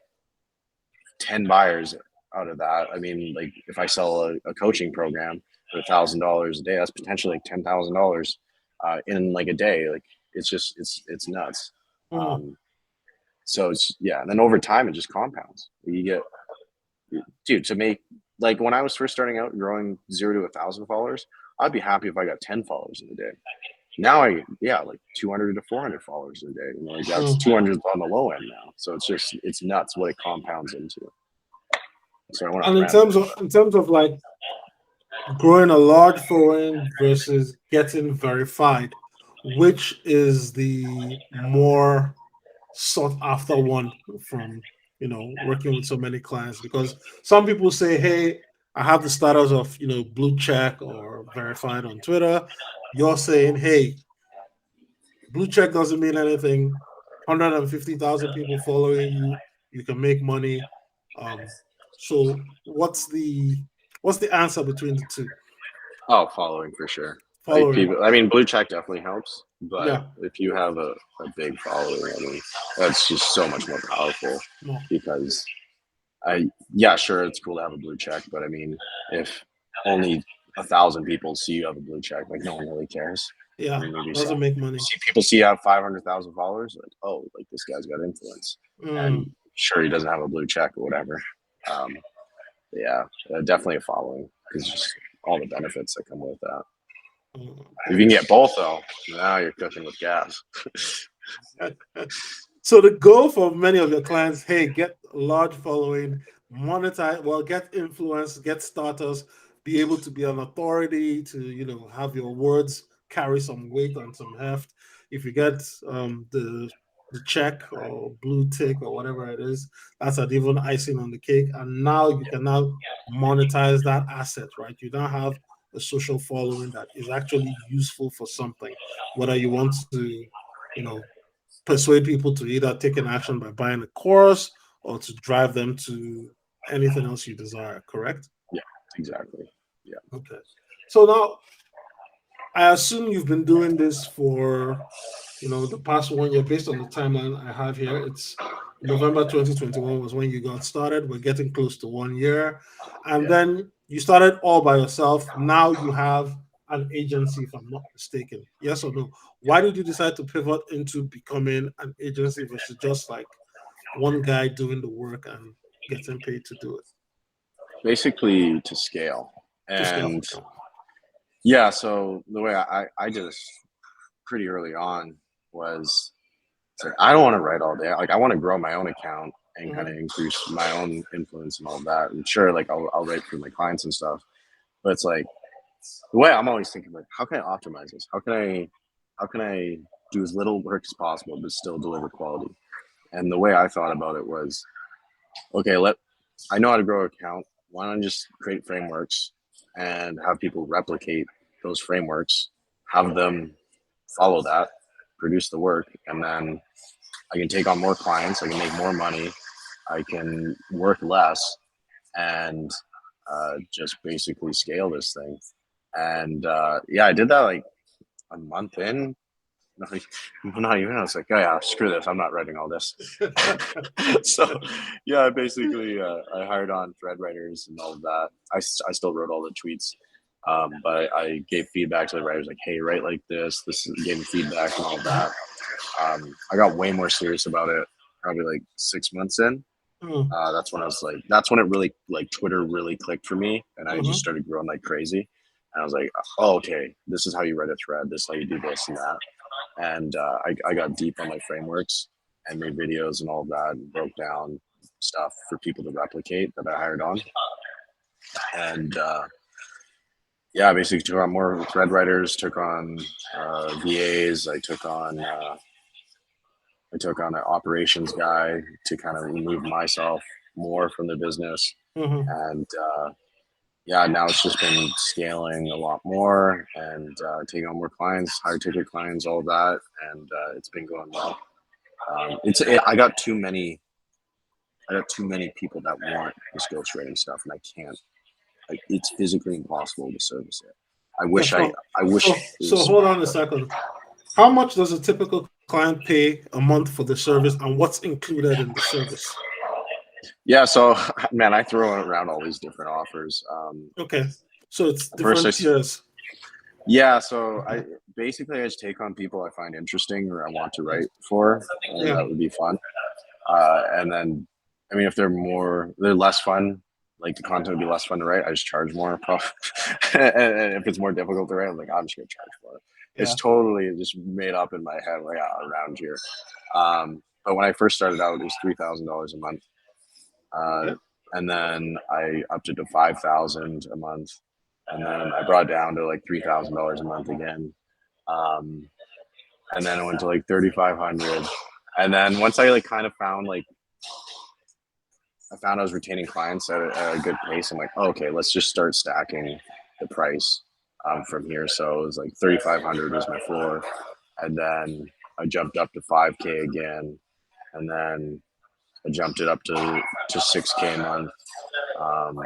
10 buyers out of that, I mean, like if I sell a coaching program for $1,000 a day, that's potentially like $10,000 in like a day. Like it's just it's nuts. So it's and then over time it just compounds. You get, dude, to make like when I was first starting out growing 0 to 1,000 followers, I'd be happy if I got 10 followers in a day. Now I like 200 to 400 followers a day. You know, like that's 200 on the low end now. So it's nuts what it compounds into. So I want And in terms of like growing a large following versus getting verified, which is the more sought after one from working with so many clients? Because some people say, hey, I have the status of blue check or verified on Twitter. You're saying, hey, blue check doesn't mean anything. 150,000 people following you, you can make money. So what's the answer between the two? Oh, following for sure. Following. Like people, I mean, blue check definitely helps, but Yeah. if you have a big following, I mean, that's just so much more powerful. Because sure, it's cool to have a blue check, but I mean, if only 1,000 people see you have a blue check, like no one really cares. Yeah, I mean, doesn't make money. People see you have 500,000 followers, like, oh, like this guy's got influence, and sure, he doesn't have a blue check or whatever. Definitely a following because just all the benefits that come with that. If you can get both, though, now you're cooking with gas. So the goal for many of your clients, hey, get a large following, monetize, get influence, get status, be able to be an authority, to have your words carry some weight and some heft. If you get the check or blue tick or whatever it is, that's an even icing on the cake. And now you can monetize that asset, right? You now have a social following that is actually useful for something, whether you want to, persuade people to either take an action by buying a course or to drive them to anything else you desire, correct? Yeah, exactly. Yeah. Okay. So now, I assume you've been doing this for, the past 1 year. Based on the timeline I have here, it's November 2021 was when you got started. We're getting close to 1 year. And then you started all by yourself. Now you have an agency, if I'm not mistaken. Yes or no? Why did you decide to pivot into becoming an agency versus just like one guy doing the work and getting paid to do it? Basically to scale. And so the way I did this pretty early on was like, I don't want to write all day. Like I want to grow my own account and kind of increase my own influence and all that. And sure, like I'll write for my clients and stuff, but it's like the way I'm always thinking, like, how can I optimize this? How can I do as little work as possible but still deliver quality? And the way I thought about it was, okay, I know how to grow an account. Why don't I just create frameworks and have people replicate those frameworks, have them follow that, produce the work, and then I can take on more clients, I can make more money, I can work less, and just basically scale this thing. And I did that like a month in. Not even. I was like, oh yeah, screw this. I'm not writing all this. So basically, I hired on thread writers and all of that. I still wrote all the tweets, but I gave feedback to the writers, like, hey, write like this. This gave me feedback and all of that. I got way more serious about it probably like 6 months in. That's when it really, like, Twitter really clicked for me, and I just started growing like crazy. And I was like, oh, okay, this is how you write a thread. This is how you do this and that. And I got deep on my frameworks and made videos and all of that, and broke down stuff for people to replicate that I hired on. And yeah, basically took on more thread writers, took on VAs. I took on an operations guy to kind of remove myself more from the business, Mm-hmm. and yeah, now it's just been scaling a lot more and taking on more clients, higher ticket clients, all of that, and it's been going well. I got too many. I got too many people that want this ghostwriting stuff, and I can't. Like, it's physically impossible to service it. I Yeah. wish I. I wish So it was hold on smart, a but second. How much does a typical client pay a month for the service, and what's included in the service? yeah. So man, I throw around all these different offers. Okay. So it's First, different tiers. yeah. So I basically I just take on people I find interesting or I want to write for, and Yeah. that would be fun. And then, I mean, if they're less fun, like the content would be less fun to write, I just charge more. And if it's more difficult to write, I'm like, I'm just gonna charge for it. It's Yeah. totally just made up in my head, like around here. But when I first started out, it was $3,000 a month, Yeah. and then I upped it to 5,000 a month, and then I brought it down to like $3,000 a month again, um, and then it went to like 3,500. And then once I like kind of found like I found I was retaining clients at a good pace. I'm like, oh, okay, let's just start stacking the price from here. So it was like 3,500 was my floor, and then I jumped up to 5K again, and then I jumped it up to 6K a month. Um,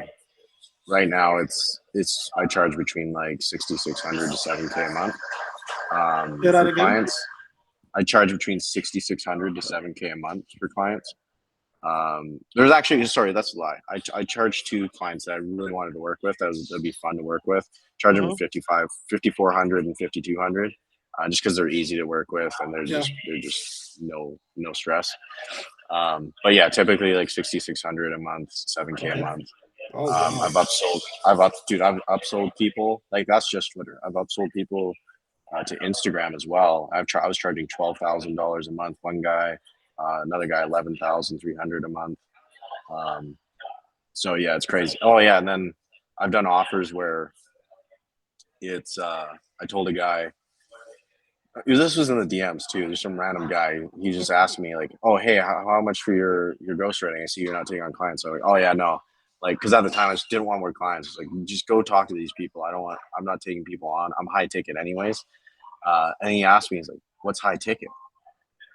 right now, it's I charge between like 6,600 to 7K a month Say that for again. clients. I charge between 6,600 to 7K a month for clients. There's actually, sorry, that's a lie. I charged two clients that I really wanted to work with. That'd be fun to work with. Charge them Mm-hmm. 5,400 and 5,200, just because they're easy to work with and they're Yeah. just no stress. But yeah, typically like 6,600 a month, 7K a Okay. month. Oh wow. I've upsold people. Like that's just Twitter. I've upsold people to Instagram as well. I was charging $12,000 a month. One guy, another guy 11,300 a month. So yeah, it's crazy. Oh yeah, and then I've done offers where it's I told a guy. This was in the DMs too. There's some random guy. He just asked me like, "Oh hey, how much for your ghostwriting? I see you're not taking on clients." So I'm like, "Oh yeah, no." Like, because at the time I just didn't want more clients. It's like, just go talk to these people. I'm not taking people on. I'm high ticket anyways. And he asked me, he's like, "What's high ticket?"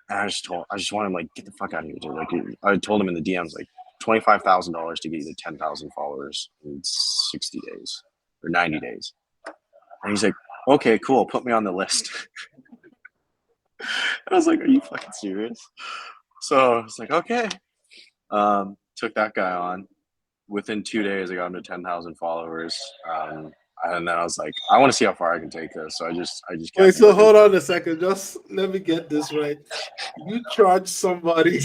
And I just want him like, get the fuck out of here, dude. Like, I told him in the DMs like $25,000 to get you to 10,000 followers in 60 days or 90 days. And he's like, okay, cool, put me on the list. I was like, are you fucking serious? So I was like, okay. Took that guy on. Within 2 days, I got him to 10,000 followers. And then I was like, I want to see how far I can take this. So I just kept Wait, so working. hold on a second. Just let me get this right. You charge somebody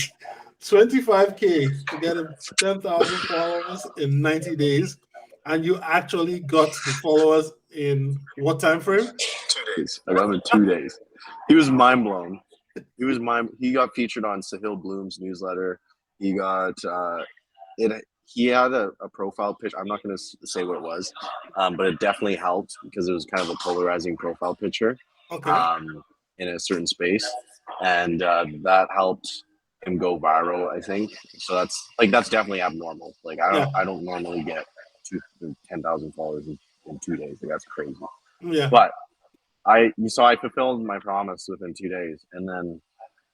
25K to get him 10,000 followers in 90 days, and you actually got the followers in what time frame? 2 days. I got him in 2 days. He was mind blown. He got featured on Sahil Bloom's newsletter. He got it. He had a profile picture. I'm not going to say what it was, but it definitely helped because it was kind of a polarizing profile picture Okay. in a certain space, and that helped him go viral. I think so. That's definitely abnormal. Like Yeah. I don't normally get 10,000 followers in 2 days. Like that's crazy. Yeah. But I fulfilled my promise within 2 days, and then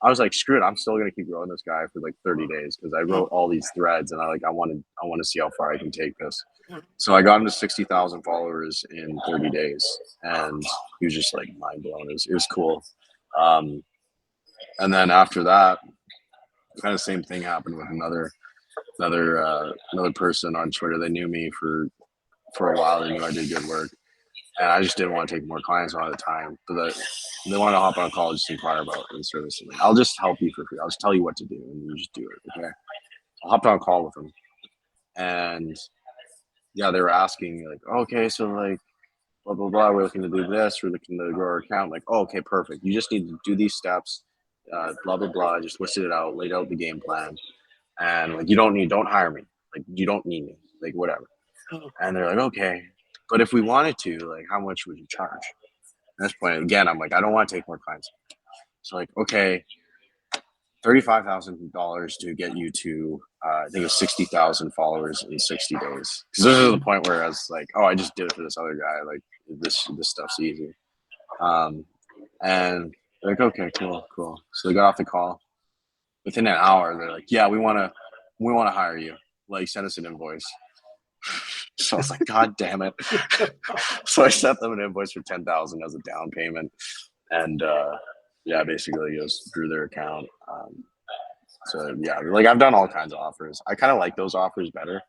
I was like, screw it, I'm still gonna keep growing this guy for like 30 days because I wrote all these threads, and I want to see how far I can take this. So I got him to 60,000 followers in 30 days, and he was just like mind blown. It was cool. And then after that, kind of same thing happened with another person on Twitter. They knew me for a while. They knew I did good work. And I just didn't want to take more clients on at the time. But they want to hop on a call, just inquire about the service. Like, I'll just help you for free. I'll just tell you what to do, and you just do it. Okay. I hopped on a call with them, and yeah, they were asking me like, okay, so like, blah blah blah. We're looking to do this. We're looking to grow our account. I'm like, oh, okay, perfect. You just need to do these steps. Blah blah blah. I just listed it out, laid out the game plan, and like, don't hire me. Like, you don't need me. Like, whatever. And they're like, okay. but if we wanted to, like, how much would you charge? At this point, again, I'm like, I don't want to take more clients. So like, okay, $35,000 to get you to I think it's 60,000 followers in 60 days. Because this is the point where I was like, oh, I just did it for this other guy. Like this stuff's easy. And they're like, okay, cool. So they got off the call. Within an hour, they're like, yeah, we want to hire you. Like, send us an invoice. So I was like, God damn it. So I sent them an invoice for 10,000 as a down payment. And yeah, basically just drew their account. So yeah, like I've done all kinds of offers. I kind of like those offers better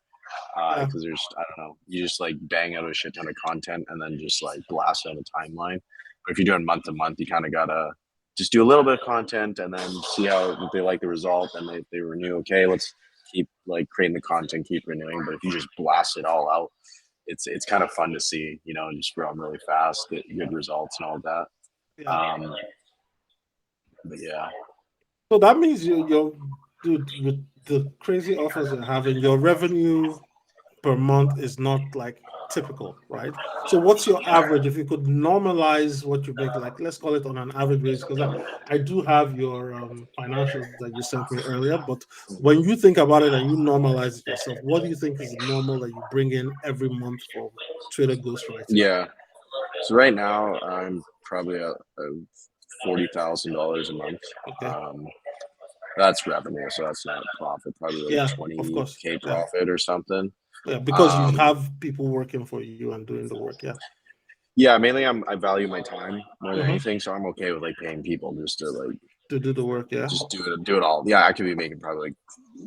because there's, I don't know, you just like bang out a shit ton of content and then just like blast out a timeline. But if you're doing month to month, you kind of gotta just do a little bit of content and then see how, if they like the result and they renew. Okay, let's keep like creating the content, keep renewing. But if you just blast it all out, it's kind of fun to see, you know, and just grow them really fast, get good results and all of that. Yeah. But yeah. So that means you're dude, with the crazy offers you're having, your revenue per month is not like typical, right? So what's your average? If you could normalize what you make, like let's call it on an average basis, because I do have your financials that you sent me earlier, but when you think about it and you normalize it yourself, what do you think is normal that you bring in every month from Trader Ghostwriting? Yeah. So right now I'm probably at $40,000 a month. Okay. That's revenue, so that's not profit. Probably like Of course. 20K profit or something. Yeah, because you have people working for you and doing the work. Yeah. Yeah, mainly I value my time more than anything, so I'm okay with like paying people just to like to do the work. Yeah. just do it all. Yeah, I could be making probably like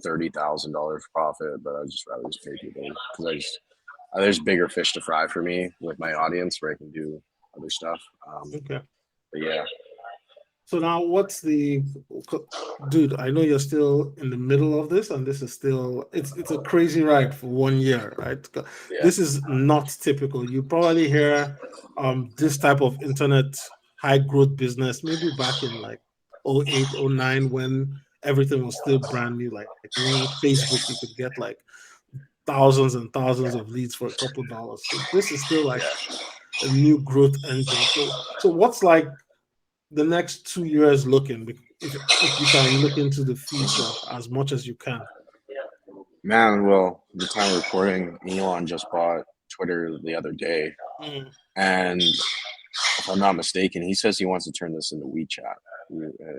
$30,000 profit, but I'd just rather just pay people because there's bigger fish to fry for me with my audience where I can do other stuff. Okay. But yeah. So now what's the dude, I know you're still in the middle of this and this is still it's a crazy ride for 1 year, right? Yeah. This is not typical. You probably hear this type of internet high growth business maybe back in like 08, 09 when everything was still brand new. Like when Facebook you could get like thousands and thousands of leads for a couple dollars. So this is still like a new growth engine. So what's like the next 2 years looking, if you can look into the future as much as you can? Man, well, the time of recording, Elon just bought Twitter the other day. And if I'm not mistaken, he says he wants to turn this into WeChat.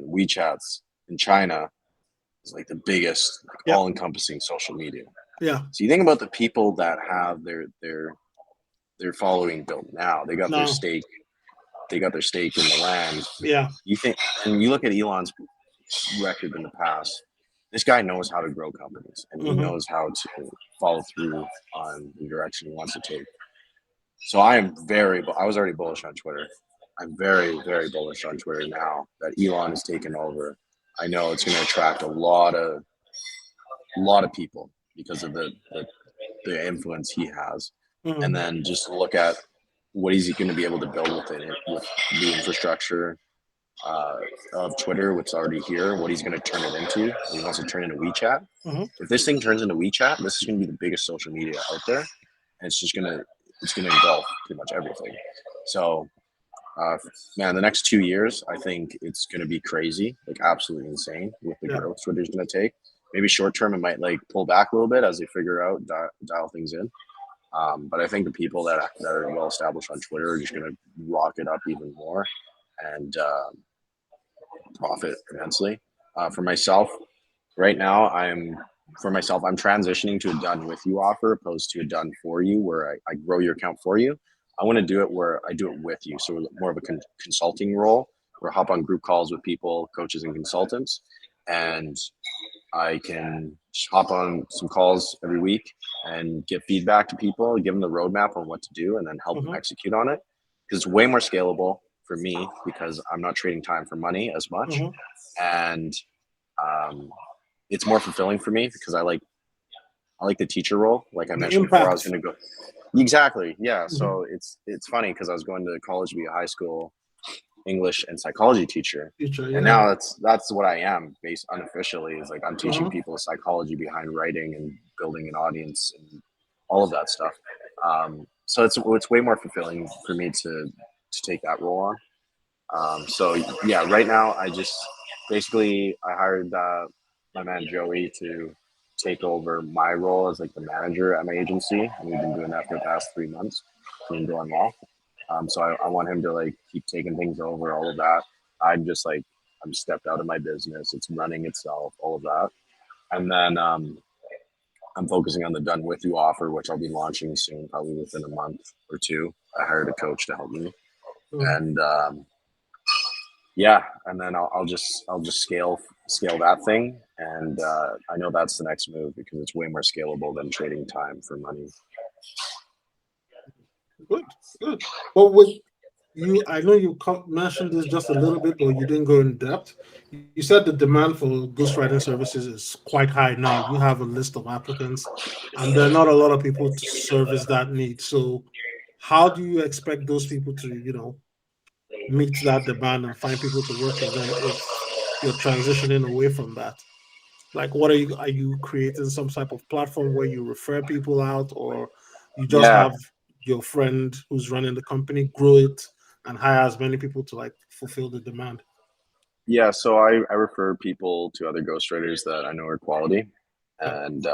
WeChat's in China is like the biggest, like, all-encompassing social media. Yeah. So you think about the people that have their following built now. They got their stake. They got their stake in the land. Yeah. You think, and you look at Elon's record in the past. This guy knows how to grow companies, and he knows how to follow through on the direction he wants to take. So I was already bullish on Twitter. I'm very, very bullish on Twitter now that Elon has taken over. I know it's going to attract a lot of people because of the influence he has. And then just look at what is he going to be able to build within it with the infrastructure of Twitter, what's already here, what he's going to turn it into. He wants to turn it into WeChat. If this thing turns into WeChat, this is going to be the biggest social media out there, and it's going to engulf pretty much everything. So, man, the next 2 years, I think it's going to be crazy, like absolutely insane with the growth Twitter's going to take. Maybe short term, it might like pull back a little bit as they figure out dial things in. But I think the people that are well established on Twitter are just going to rock it up even more and profit immensely. For myself, right now, I'm transitioning to a done with you offer opposed to a done for you, where I grow your account for you. I want to do it where I do it with you, so more of a consulting role, where I hop on group calls with people, coaches, and consultants, and I can hop on some calls every week and give feedback to people, give them the roadmap on what to do, and then help them execute on it. Because it's way more scalable for me because I'm not trading time for money as much, and it's more fulfilling for me because I like the teacher role. Like I mentioned before, I was going to go. Exactly. Yeah. So it's funny because I was going to college to be a high school English and psychology teacher, and now that's what I am based unofficially, is like I'm teaching people psychology behind writing and building an audience and all of that stuff. so it's way more fulfilling for me to take that role on. So yeah, right now I just basically I hired my man Joey to take over my role as like the manager at my agency, and we've been doing that for the past 3 months. It's been going well. So I want him to like keep taking things over, all of that. I'm just like I'm stepped out of my business. It's running itself, all of that, and then I'm focusing on the done with you offer, which I'll be launching soon, probably within a month or two. I hired a coach to help me, Mm. and yeah, and then I'll just scale that thing, and I know that's the next move because it's way more scalable than trading time for money. Good, good. But with you, I know you mentioned this just a little bit, but you didn't go in depth. You said the demand for ghostwriting services is quite high now. You have a list of applicants, and there are not a lot of people to service that need. So, how do you expect those people to, meet that demand and find people to work with them if you're transitioning away from that? Like, what are you creating some type of platform where you refer people out, or you just Yeah, have your friend who's running the company grow it and hire as many people to like fulfill the demand? yeah. So I refer people to other ghostwriters that I know are quality, Yeah. and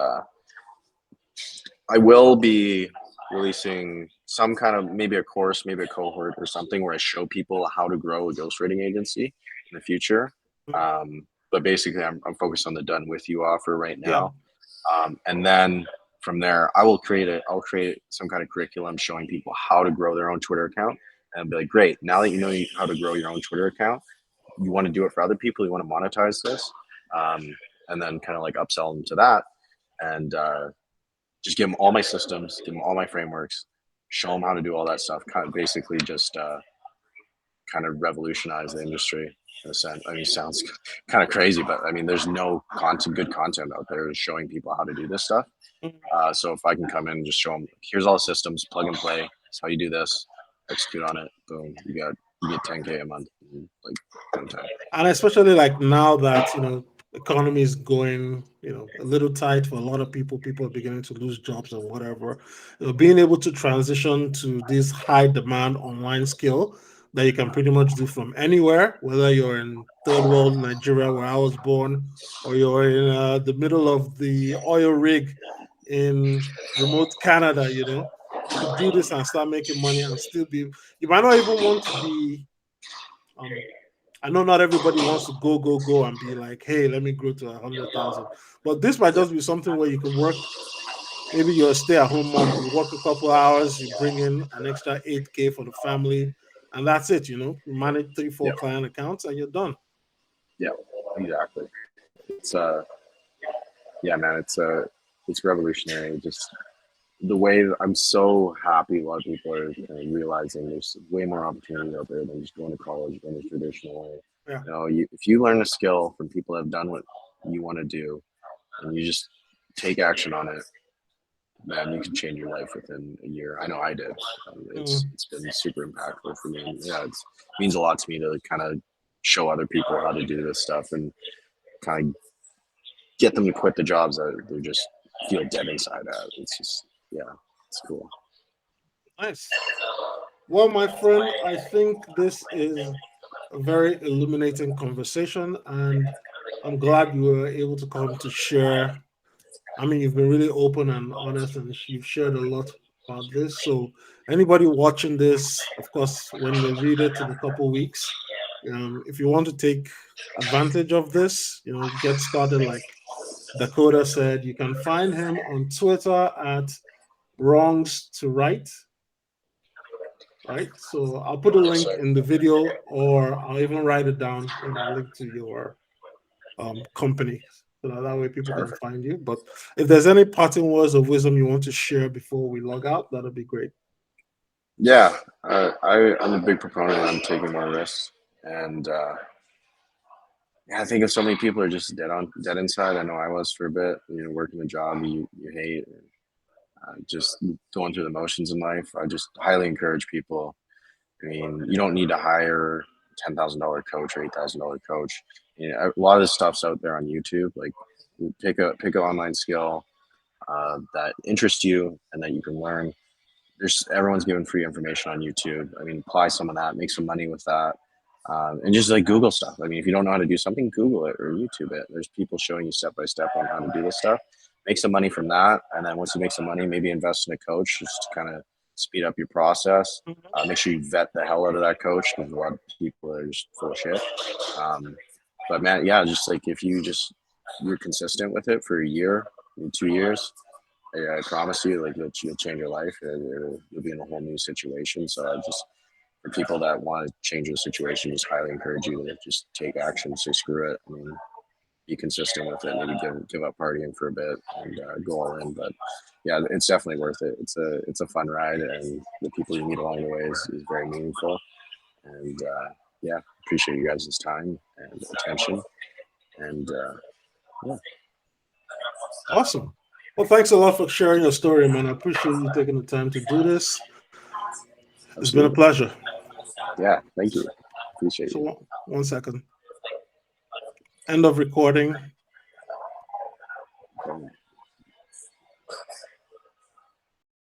I will be releasing some kind of maybe a course, maybe a cohort or something where I show people how to grow a ghostwriting agency in the future. Mm. But basically, I'm focused on the done with you offer right Yeah. now, and then from there, I'll create some kind of curriculum showing people how to grow their own Twitter account, and be like, great, now that you know how to grow your own Twitter account, you want to do it for other people, you want to monetize this, and then kind of like upsell them to that, and just give them all my systems, give them all my frameworks, show them how to do all that stuff. Kind of basically just kind of revolutionize the industry in a sense. I mean, it sounds kind of crazy, but I mean, there's no good content out there showing people how to do this stuff. Mm. So if I can come in and just show them, here's all the systems, plug and play. That's how you do this. Execute on it. Boom. You get 10K a month, like one time. And especially like now that economy is going a little tight for a lot of people. People are beginning to lose jobs and whatever. Being able to transition to this high demand online skill that you can pretty much do from anywhere, whether you're in third world Nigeria where I was born, or you're in the middle of the oil rig in remote Canada. You could do this and start making money and still be. You might not even want to be. um I know not everybody wants to go and be like, hey, let me grow to 100,000. But this might Yeah. just be something where you can work. Maybe you're a stay-at-home mom. You work a couple hours, you bring in an extra 8K for the family, and that's it. You manage 3, 4 Yeah. client accounts, and you're done. Yeah. Exactly. It's yeah, man. It's revolutionary. Just the way I'm so happy a lot of people are realizing there's way more opportunities out there than just going to college in the traditional way. Yeah. If you learn a skill from people that have done what you want to do and you just take action on it, then you can change your life within a year. I know I did. Mm. It's been super impactful for me. And yeah, it means a lot to me to kind of show other people how to do this stuff and kind of get them to quit the jobs that they just feel dead inside at. It's just, yeah, it's cool. Nice. Well, my friend, I think this is a very illuminating conversation, and I'm glad you were able to come to share. I mean, you've been really open and honest, and you've shared a lot about this. So, anybody watching this, of course, when they read it in a couple weeks, if you want to take advantage of this, get started like Dakota said, you can find him on Twitter at Wrongs to Right. Right. So, I'll put a Yes, link sir. in the video, or I'll even write it down when I link to your company, so that way people can Perfect. find you. But if there's any parting words of wisdom you want to share before we log out, that'll be great. Yeah, I'm a big proponent on taking more risks, and yeah, I think if so many people are just dead inside. I know I was for a bit. Working a job you hate, just going through the motions in life. I just highly encourage people. I mean, you don't need to hire $10,000 coach or $8,000 coach. A lot of this stuff's out there on YouTube. Like, pick an online skill that interests you and that you can learn. everyone's giving free information on YouTube. I mean, apply some of that, make some money with that. And just like Google stuff. I mean, if you don't know how to do something, Google it or YouTube it. There's people showing you step by step on how to do this stuff. Make some money from that, and then once you make some money, maybe invest in a coach just to kind of speed up your process. Make sure you vet the hell out of that coach, because a lot of people are just full of shit. But man, yeah, just like if you're consistent with it for a year, 2 years, I promise you, like you'll change your life. You'll be in a whole new situation. So I just, for people that want to change the situation, just highly encourage you to just take action. Say screw it. I mean, be consistent with it. Maybe give up partying for a bit and go all in. But yeah, it's definitely worth it. It's a fun ride, and the people you meet along the way is very meaningful. And yeah, appreciate you guys' time and attention. And yeah. Awesome. Well, thanks a lot for sharing your story, man. I appreciate you taking the time to do this. It's been a pleasure. Yeah, thank you. Appreciate So, it. 1 second. End of recording. Okay.